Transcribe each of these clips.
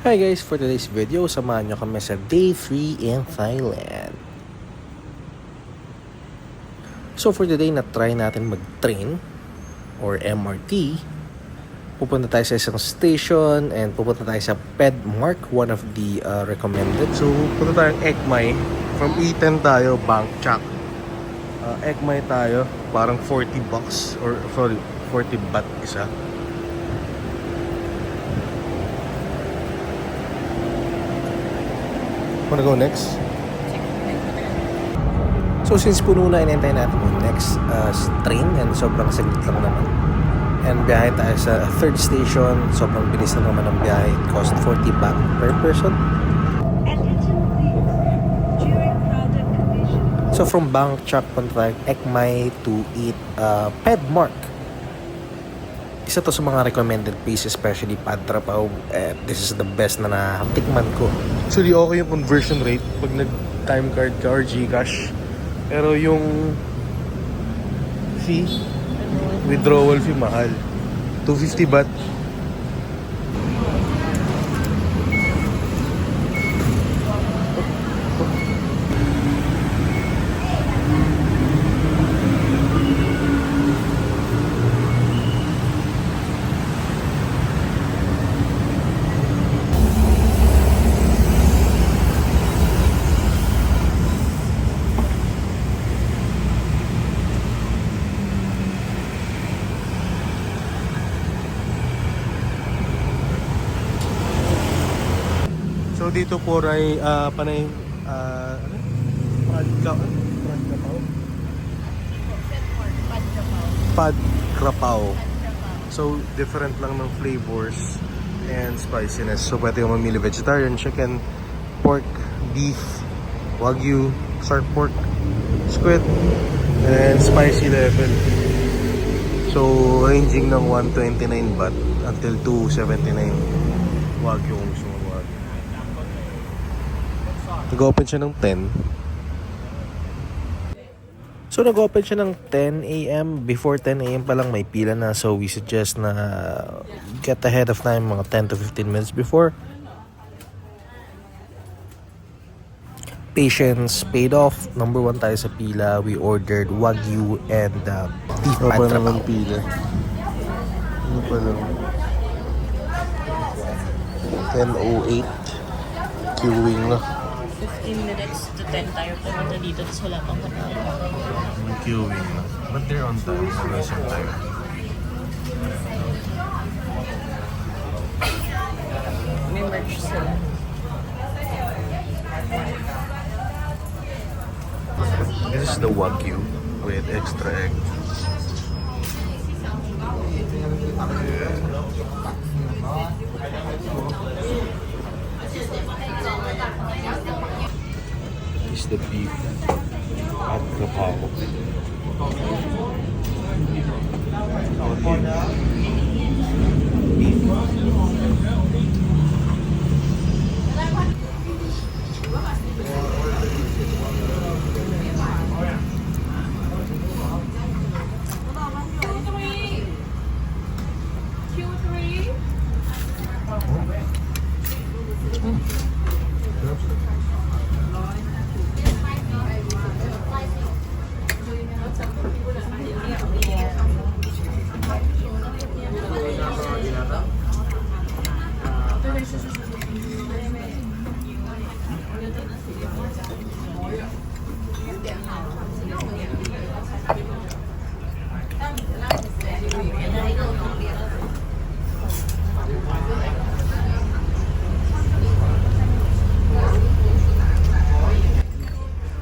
Hi guys, for today's video, samahan nyo kami sa day 3 in Thailand. So for today, na-try natin mag-train or MRT. Pupunta tayo sa isang station and pupunta tayo sa Pedmark, one of the recommended. So punta tayong Ek Mai. From Iten tayo, Bangchak. Ek Mai tayo, parang 40 bucks or sorry, 40 baht isa. Wanna go next? So since puno na, inintay natin yung next train and sobrang saglit lang naman. And biyahe tayo sa third station. Sobrang bilis na naman ang biyahe. It cost 40 baht per person. So from Bangchak, punta tayo Ek Mai to eat Pedmark. Isa to sa mga recommended places, especially Pad Tra Pao. This is the best na natikman ko. Actually, okay yung conversion rate pag nag-time card ka or GCash. Pero yung fee, withdrawal fee, mahal. 250 baht. So dito po ay panay Pad Krapao. So different lang ng flavors and spiciness. So pwede kang mamili vegetarian, chicken, pork, beef, wagyu, shark pork, squid, and spicy level. So ranging ng 129 baht until 279 wagyu kung gusto mo. Nag-open siya ng 10. So nag-open siya ng 10 a.m. Before 10 a.m. pa lang may pila na. So we suggest na get ahead of time, mga 10 to 15 minutes before. Patience paid off. Number 1 tayo sa pila. We ordered wagyu and beef pad trabaho. Pila. Ano pa lang? 10:08. Queuing na. 15 minutes to 10 tayo pumunta dito tapos wala pang katawa. Queuing na. But they're on time. Nice on time. May merch sila. This is the wagyu with extra egg. This is the beef at Krapao. Beef.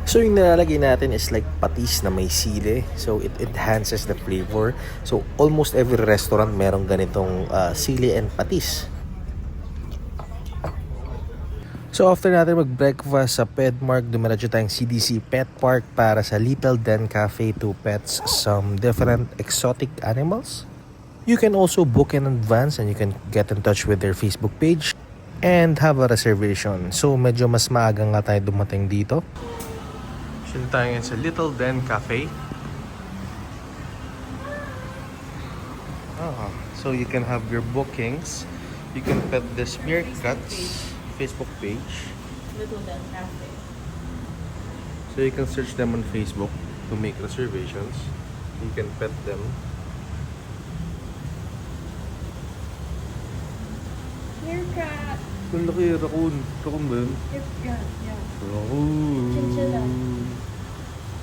So yung nilalagay natin is like patis na may sili. So it enhances the flavor. So almost every restaurant merong ganitong sili and patis. So after natin mag-breakfast sa Pedmark, dumiretso tayong CDC Pet Park para sa Little Den Cafe to pets some different exotic animals. You can also book in advance and you can get in touch with their Facebook page and have a reservation. So medyo mas maaga nga tayo dumating dito. Sino tayo ngayon sa Little Den Cafe. So you can have your bookings You can pet this Meerkats Facebook page. Little Del Cafe. So you can search them on Facebook to make reservations. You can pet them. Meerkat! Ang laki, raccoon. Raccoon ba yun? Yeah. Raccoon. Chinchilla.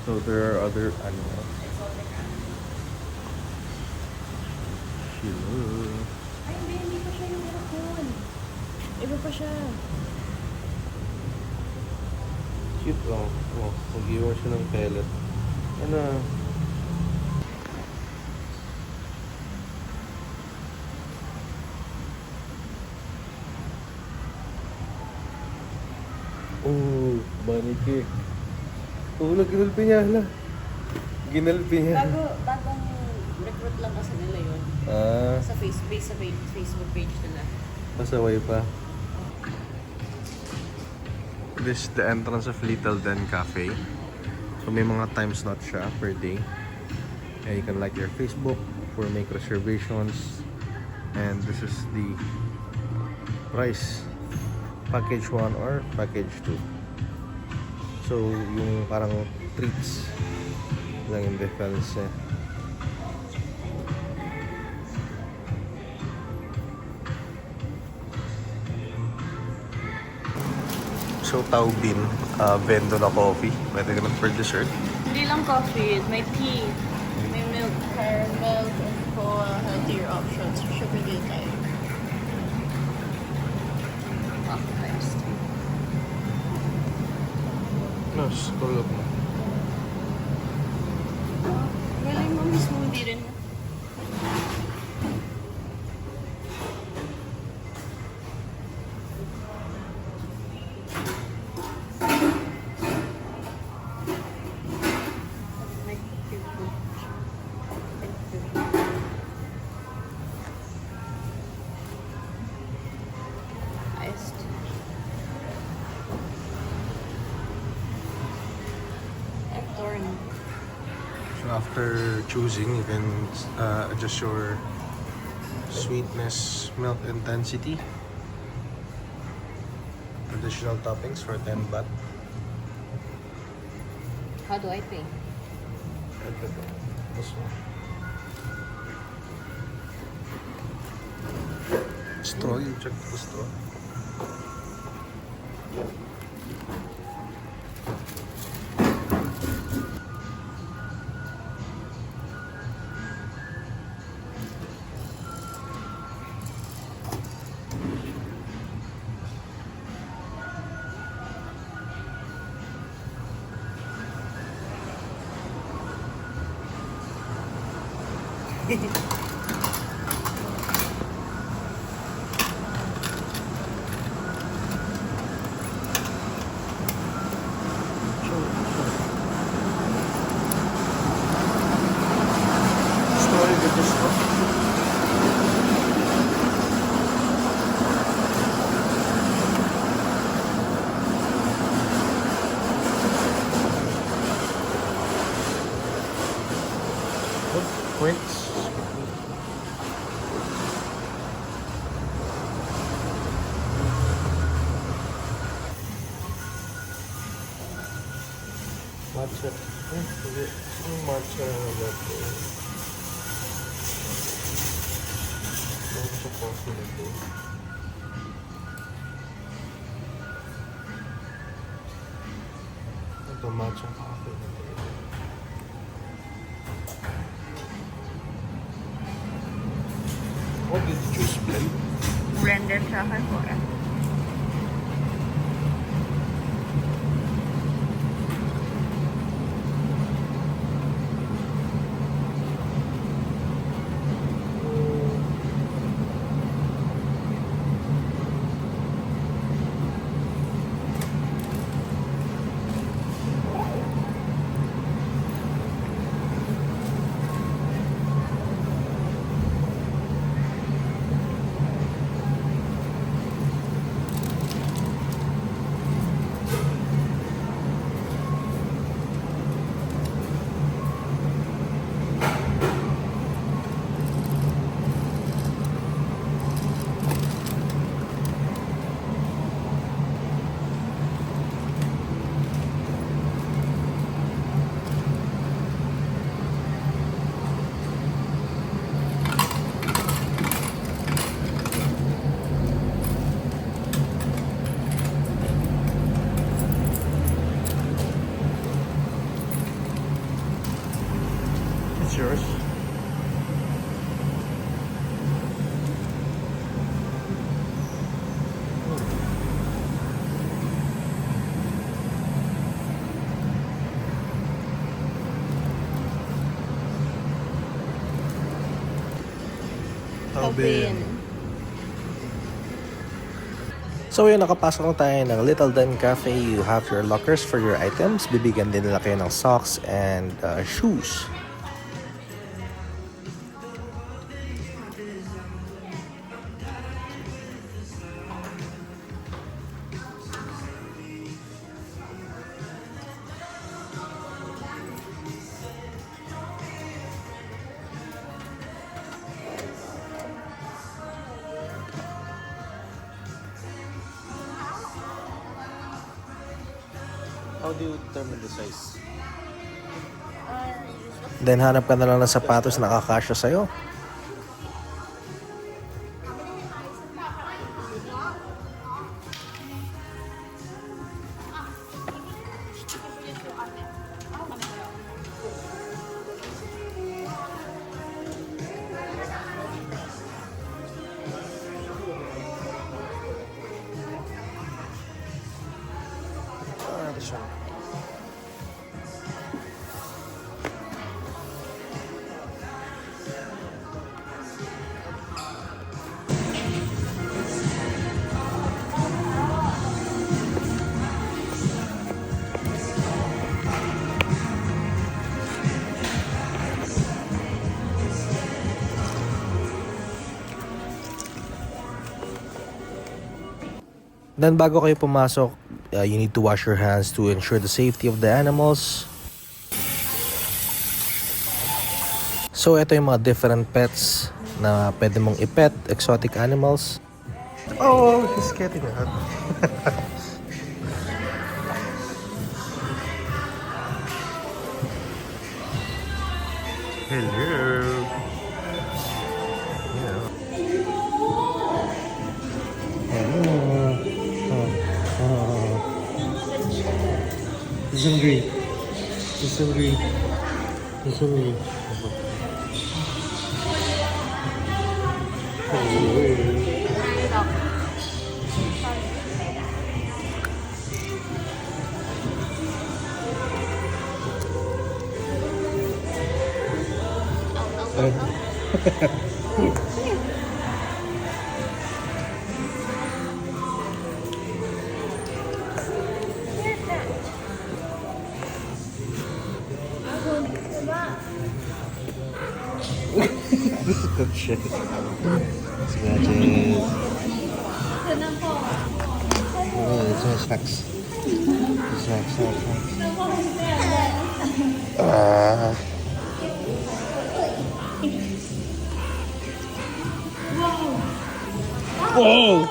So there are other animals. Exotic animal. Sure. Ay, hindi pa siya yung raccoon. Iba pa siya. Cute lang. Oh, mag-iwan siya ng pellet. Ano? Oh, bunny cake. Oh, ginalpi niya. Hala. Ginalpi niya. Bagong recruit lang kasi nila yun. Ah, Sa Facebook page nila. pasaway pa. This is the entrance of Little Den Cafe. So may mga time slot siya per day. And you can like your Facebook for make reservations. And this is the price. Package 1 or package 2. So yung parang treats lang yung difference eh. So Tao Bin, vendo na coffee. Pwede ka for dessert. Hindi lang coffee, may tea, may milk, caramel, and coa, healthier options. Sugar din tayo. Iced. No, scroll up mo. Galing mo, may smoothie rin. Iced. Thorn. So after choosing, you can adjust your sweetness, milk intensity. Additional toppings for 10 baht. How do I pay? Ito po. This one. Straw, you check the straw. Story with the straw. Good points. Matcha. Hindi. Yung matcha latte. Matcha coffee latte. Ito matcha coffee latte. What did you choose blend? Blended siya kay Cora. Robin. So yun, nakapasok na tayo ng Little Den Cafe. You have your lockers for your items. Bibigyan din nila kayo ng socks and shoes. How do you determine the size? Then hanap ka na lang ng sapatos na kakasya sa'yo. This one. Then bago kayo pumasok, you need to wash your hands to ensure the safety of the animals. So ito yung mga different pets na pwede mong i-pet, exotic animals. Oh, he's getting out. Hello. He's hungry. He's hungry. He's hungry. Good shit. Scratches. Oh, it's nice facts. It's facts. Whoa!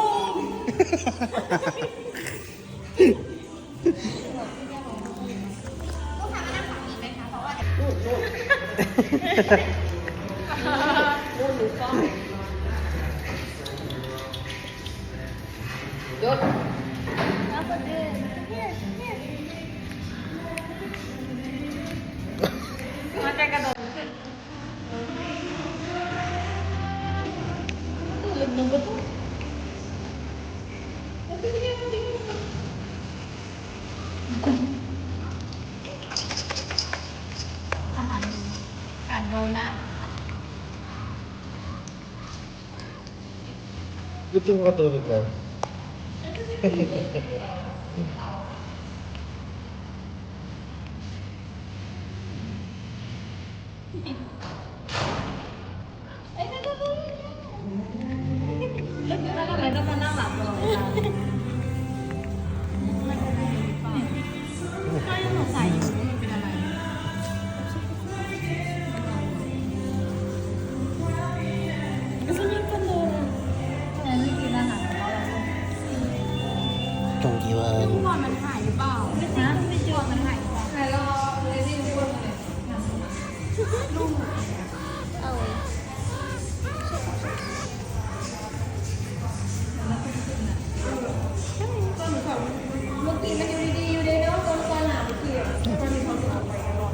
Gusto mo katulog lang? Tunggiwan. มันหายหรือเปล่านะไม่เจอมันหายหรือเปล่าไหนรอเลยดิวลูกเอาเมื่อกี้มันอยู่ดีๆอยู่เลยเนาะตอนก่อนหนาเมื่อกี้มันมีความสุขไปกันหมด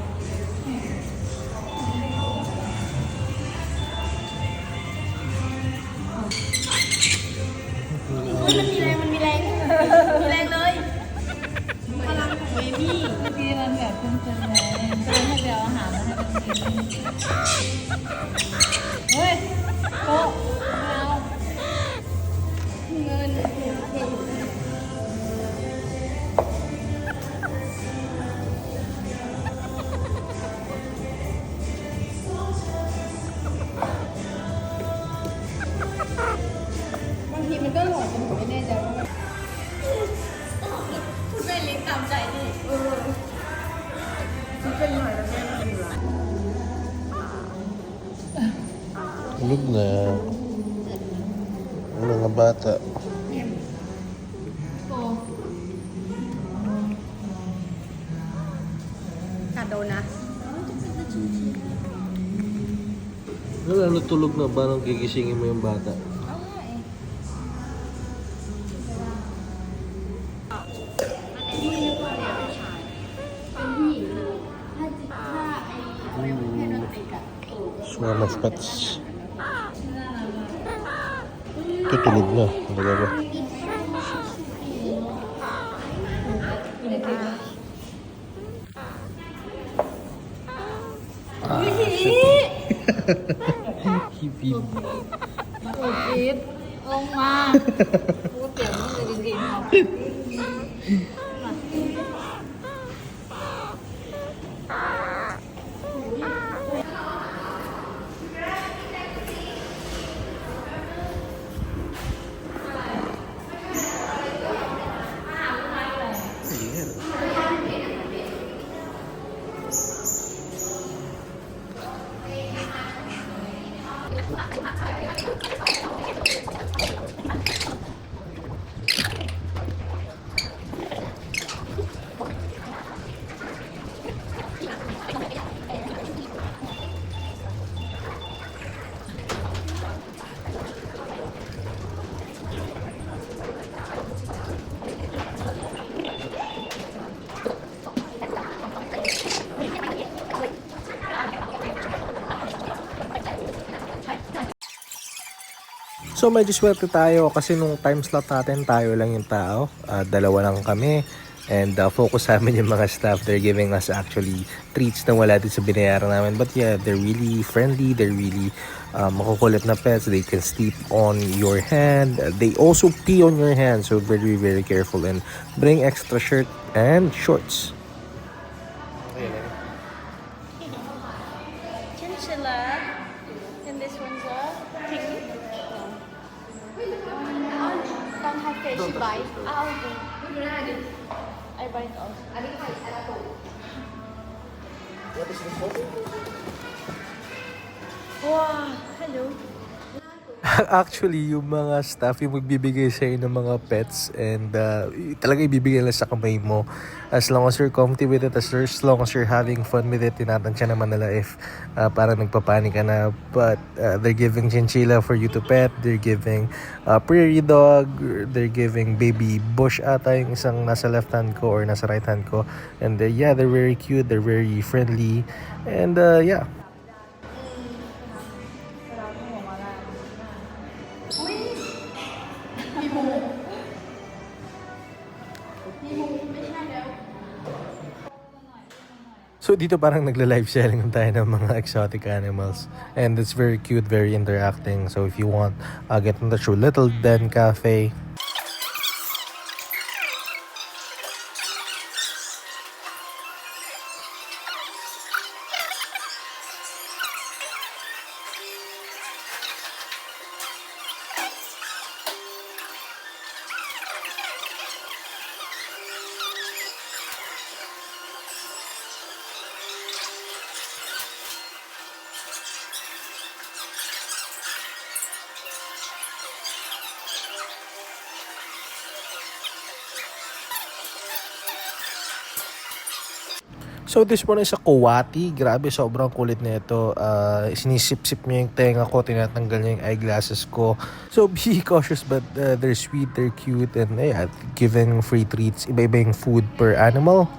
มันมีแรงเลยพลังของเบบี้ที่มันแบบเพิ่มเติมแรงก็เลยให้ไปเอาอาหารมาให้มันกินเฮ้ยโต๊ะ เงินบางทีมันก็หลงแต่หนูไม่แน่ใจว่ามันพูดเป็นลิ้นตามใจดิมันเป็นหน่อยแล้วแม่ไม่อยู่ละ Look na. Mga bata. โกกัดโดนนะ Natulog na ba nung gigisingin mo yung bata? Smell of pets. Tutulog na. Talaga ba? Hipip. โอ้ยลงมาพูดเสียงมันเลยจริงๆ So medyo swerte tayo kasi nung time slot natin tayo lang yung tao, dalawa lang kami, and focus sa amin yung mga staff. They're giving us actually treats na wala din sa binayaran namin, but yeah, they're really friendly, they're really makukulit na pets. They can sleep on your hand, they also pee on your hand, so very very careful, and bring extra shirt and shorts. Chinchilla. And this one's a pygmy. Don't have fish bite. Okay. I bite also. What is this one? Wow, hello. Actually, yung mga staff yung magbibigay sa'yo ng mga pets, and talaga ibibigay nila sa kamay mo. As long as you're comfy with it, as long as you're having fun with it, tinatansya naman nila if parang nagpapanik ka na. But they're giving chinchilla for you to pet, they're giving prairie dog, they're giving baby bush ata yung isang nasa left hand ko or nasa right hand ko. And yeah, they're very cute, they're very friendly, and yeah. So dito parang nagla-live selling tayo ng mga exotic animals, and it's very cute, very interacting. So if you want, get in touch with Little Den Cafe. So this one is a Kawati. Grabe, sobrang kulit na ito. Sinisip-sip niya yung tenga ko, tinatanggal niya yung eyeglasses ko. So be cautious, but they're sweet, they're cute, and yeah, giving free treats. Iba-iba yung food per animal.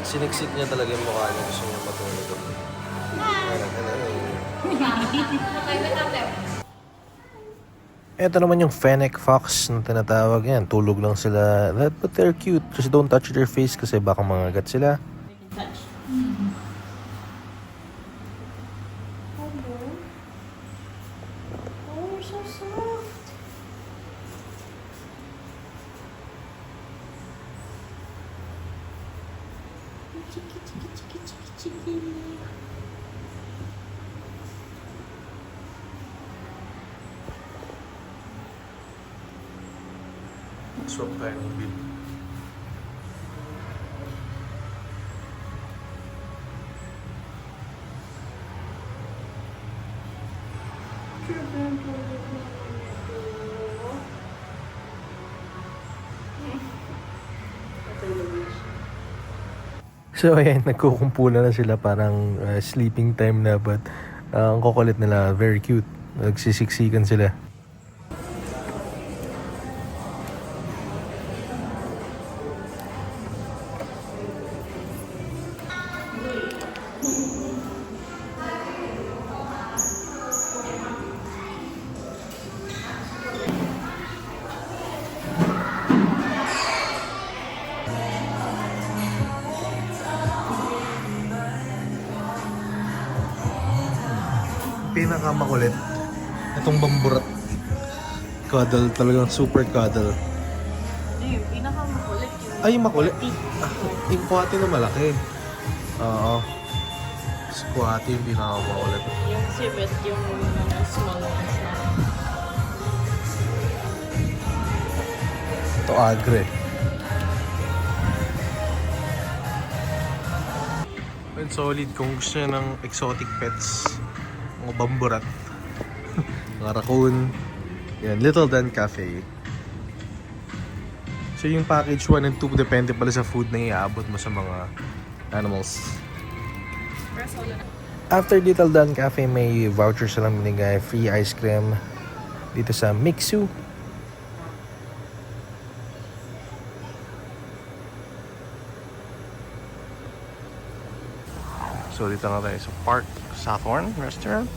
Siniksik niya talaga yung mukha niya. Gusto niya matulog. Ito naman yung Fennec Fox na tinatawag yan. Tulog lang sila. But they're cute. Just don't touch their face kasi baka mangagat sila. You can touch. Oh, you're so soft. Chiki, chiki, chiki, chiki, chiki. Swap tayo ng bib. So ayan, nagkukumpulan na sila parang sleeping time na but ang kukulit nila, very cute. Nagsisiksikan sila. Pinakamakulit itong bamburat. Cuddle, talagang super cuddle. Yung pinakamakulit yung... Ay, yung makulit. Yung kuwati na malaki. Oo. Squatty yung pinakamakulit. Yung sibet, yung mga small ones na. Ito agre. And solid kung gusto nyo ng exotic pets. Mga bamburat. Mga raccoon. Yan, Little Dan Cafe. So yung package 1 and 2 depende pala sa food na iaabot mo sa mga animals. After Little Dan Cafe, may voucher silang binigay. Free ice cream dito sa Mixu. So dito na tayo sa Park Sathorn Restaurant.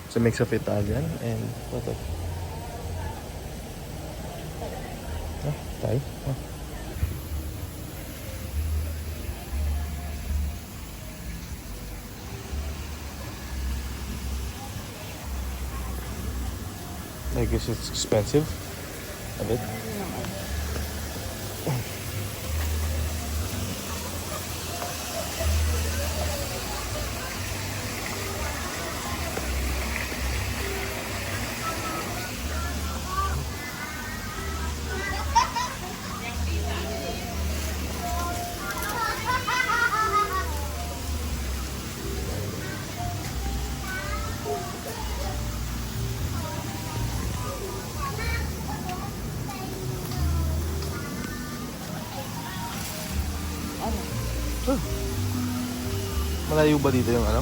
It's a mix of Italian and what the... Thai? Oh. I guess it's expensive a bit. Malayo ba dito yung ano?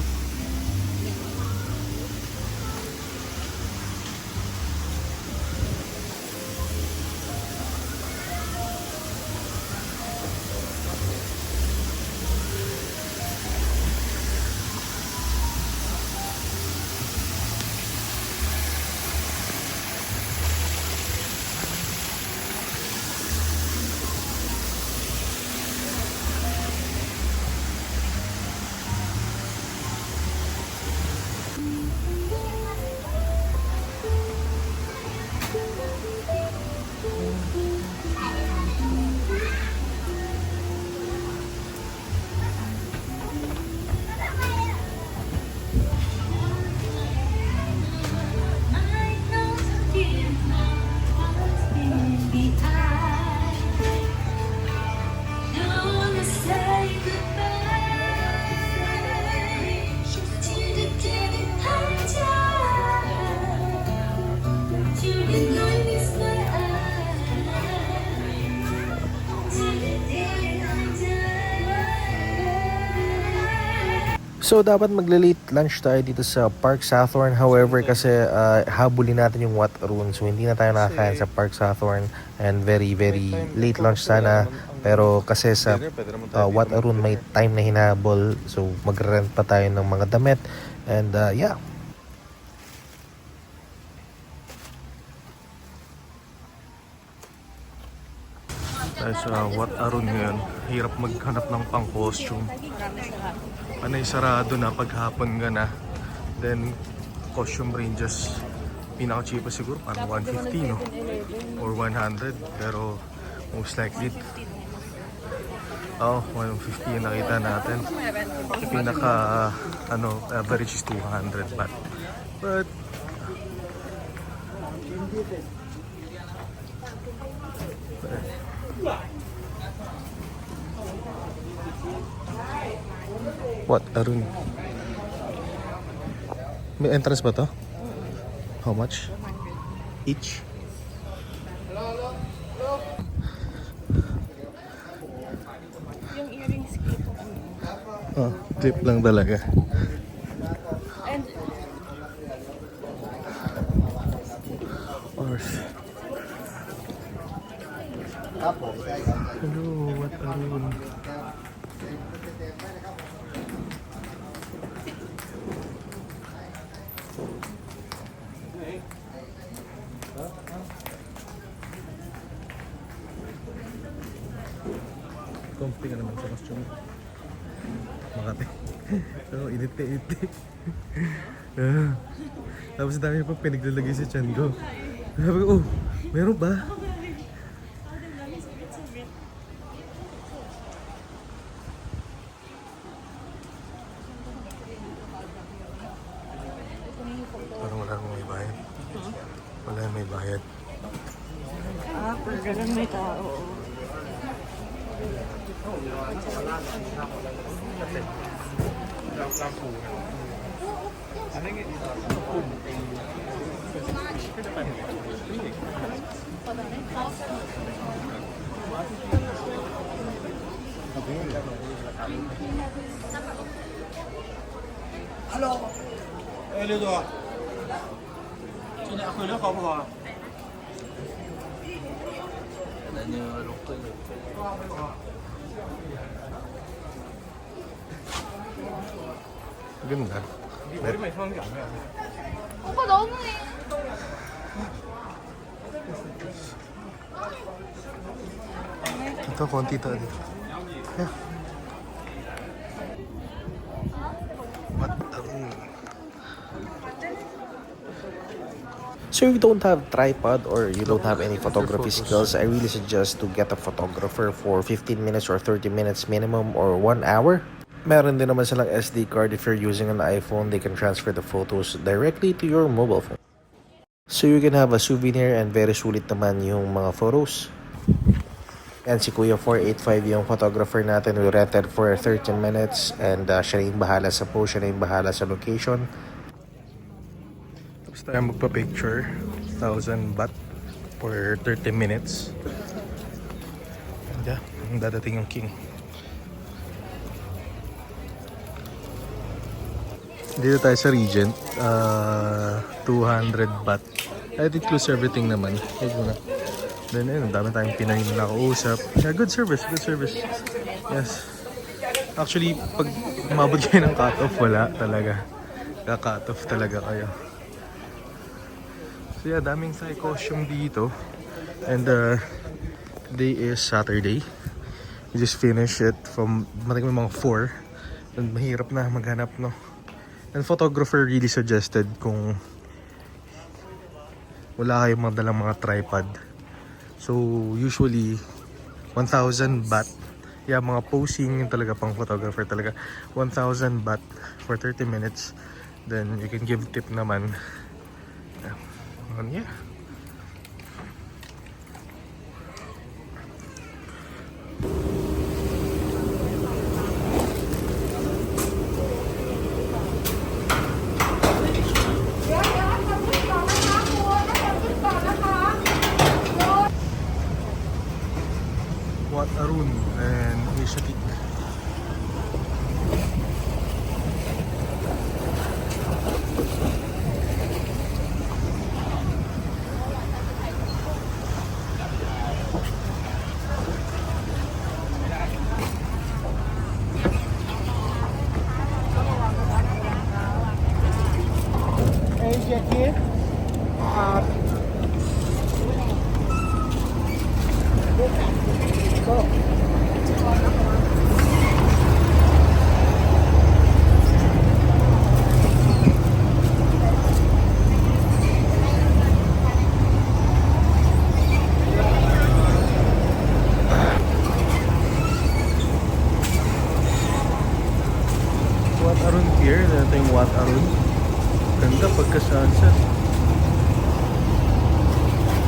So, dapat magle-late lunch tayo dito sa Park Sathorn. However, kasi habulin natin yung Wat Arun. So, hindi na tayo nakakain sa Park Sathorn. and very late lunch sana. Pero kasi sa Wat Arun may time na hinabol, so mag-rent pa tayo ng mga damit. And yeah. Tayo sa Wat Arun ngayon, hirap maghanap ng pang costume. Panay sarado na paghapon ka na. Then costume ranges pinaka-cheapest siguro parang 150 no? Or 100, pero most likely 150 yung nakita natin. Pinaka average is 200 baht. But Wat Arun, may entrance ba to? How much? Each? Yung earrings dito. Clip lang talaga. And hello, Wat Arun. Comfy ka naman sa costume. Makati. So, init. Tapos dami pa pinaglalagay sa tiyan ko. Sabi ko, oh, meron ba? Parang wala nang may bayad. Wala nang may bayad. pag ganun may tao. Hello，哎，刘总，今天回来好不好？ Ganda. 오빠 너무해. Ito, konti to dito. Yeah. So if you don't have tripod or you don't have any photography skills, I really suggest to get a photographer for 15 minutes or 30 minutes minimum or 1 hour. Meron din naman silang SD card. If you're using an iPhone, they can transfer the photos directly to your mobile phone. So you can have a souvenir and very sulit naman yung mga photos. And si Kuya 485 yung photographer natin. We rented for 13 minutes and siya na yung bahala sa post, siya na yung bahala sa location. Tapos tayo magpa-picture. 1,000 baht for 30 minutes. And yeah, dadating yung king. Dito tayo sa Regent, 200 baht. It includes everything naman. Then ayun, dami tayong Pinoy na nakausap. Yeah, good service. Yes. Actually, pag umabot kayo ng cut-off, wala talaga. Ka-cut-off talaga kayo. So yeah, daming Thai costume dito. And today is Saturday. We just finished it from mga 4. And mahirap na maghanap, no? And photographer really suggested kung wala kayong madalang mga tripod. So usually 1,000 baht. Yeah, mga posing yung talaga pang photographer talaga. 1,000 baht for 30 minutes. Then you can give tip naman. Yeah. Wat Arun and Asiatic. Wat Arun Pier. Ito yung Wat Arun. Ganda pagka sunset.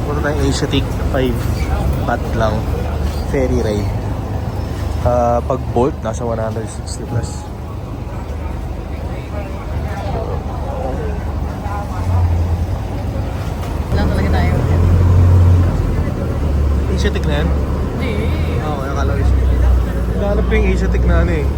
Puro na yung Asiatic 5 baht lang. Ferry ride. Pag Bolt, nasa 160 plus. Lang talaga tayo. Asiatic na yan? Hindi. Oo, nakala ko Asiatic. Nahanap ko yung Asiatic na ano eh.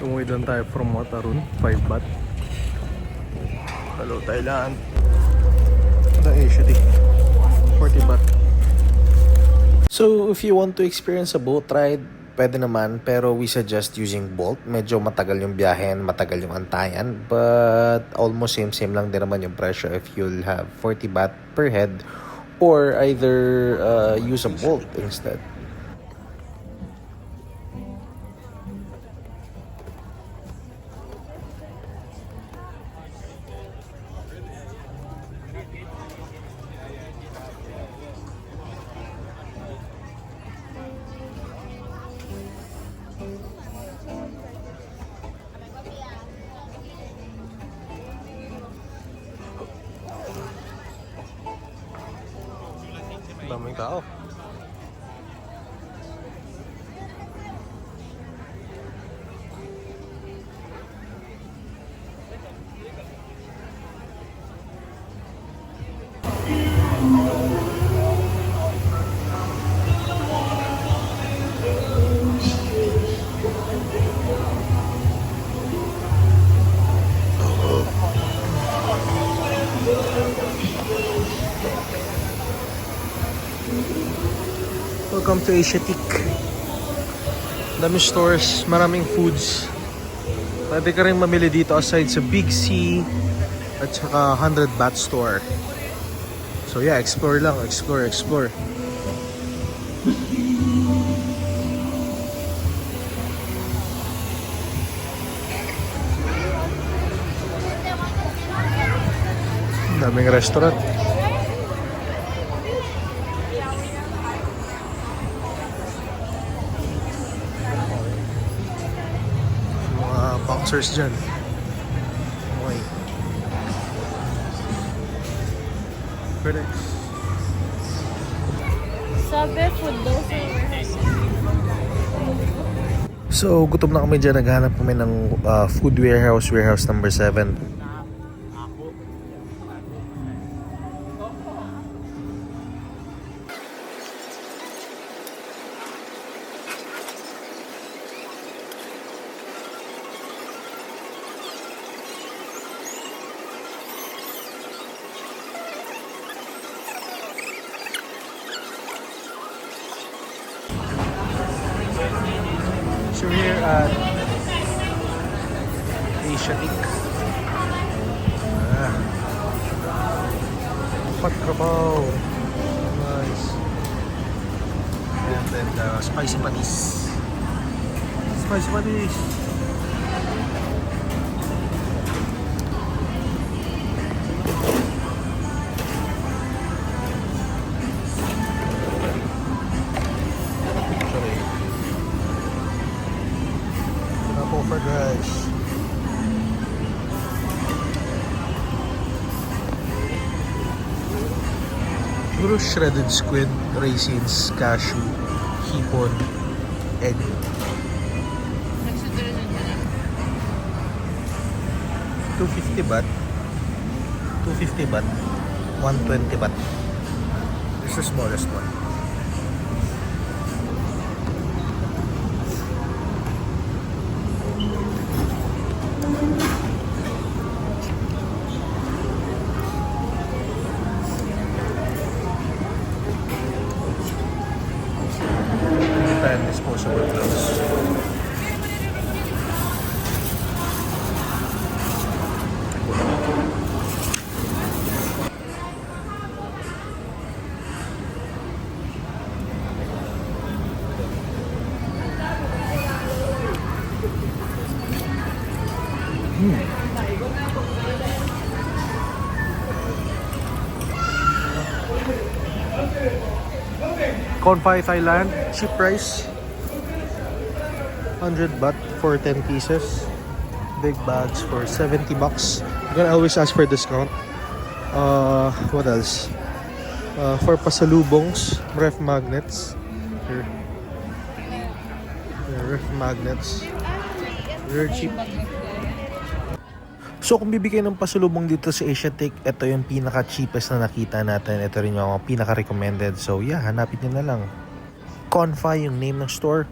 Tumuwi doon tayo from Wat Arun, 5 baht. Hello, Thailand. The Asiatic, 40 baht. So, if you want to experience a boat ride, pwede naman, pero we suggest using Bolt. Medyo matagal yung biyahen, matagal yung antayan, but almost same lang din naman yung presyo if you'll have 40 baht per head or either use a Bolt instead. Daming tao. Welcome to Asiatic. Dami stores, maraming foods. Pwede ka rin mamili dito aside sa Big C at saka 100 baht store. So yeah, explore lang, explore. Daming restaurant. Boxers dyan. Okay. FedEx. Sabi, food daw sa So, gutom na kami dyan. Naghanap kami ng food warehouse number 7. So we're here at Asiatic. Patrabaw. Nice. And then spicy patis. Spicy patis. For guys. Puro shredded squid, raisins, cashew, hipon, egg. 250 baht. 250 baht. 120 baht. This is the smallest one. Disposable gloves. Konfai Thailand, cheap price. 100 baht for 10 pieces. Big bags for 70 bucks. You can always ask for discount. What else? For pasalubongs, ref magnets. Here. Ref magnets. Very cheap. So kung bibigay ng pasalubong dito sa Asiatic, ito yung pinaka-cheapest na nakita natin. Ito rin yung pinaka-recommended. So yeah, hanapin nyo na lang. Konfai yung name ng store.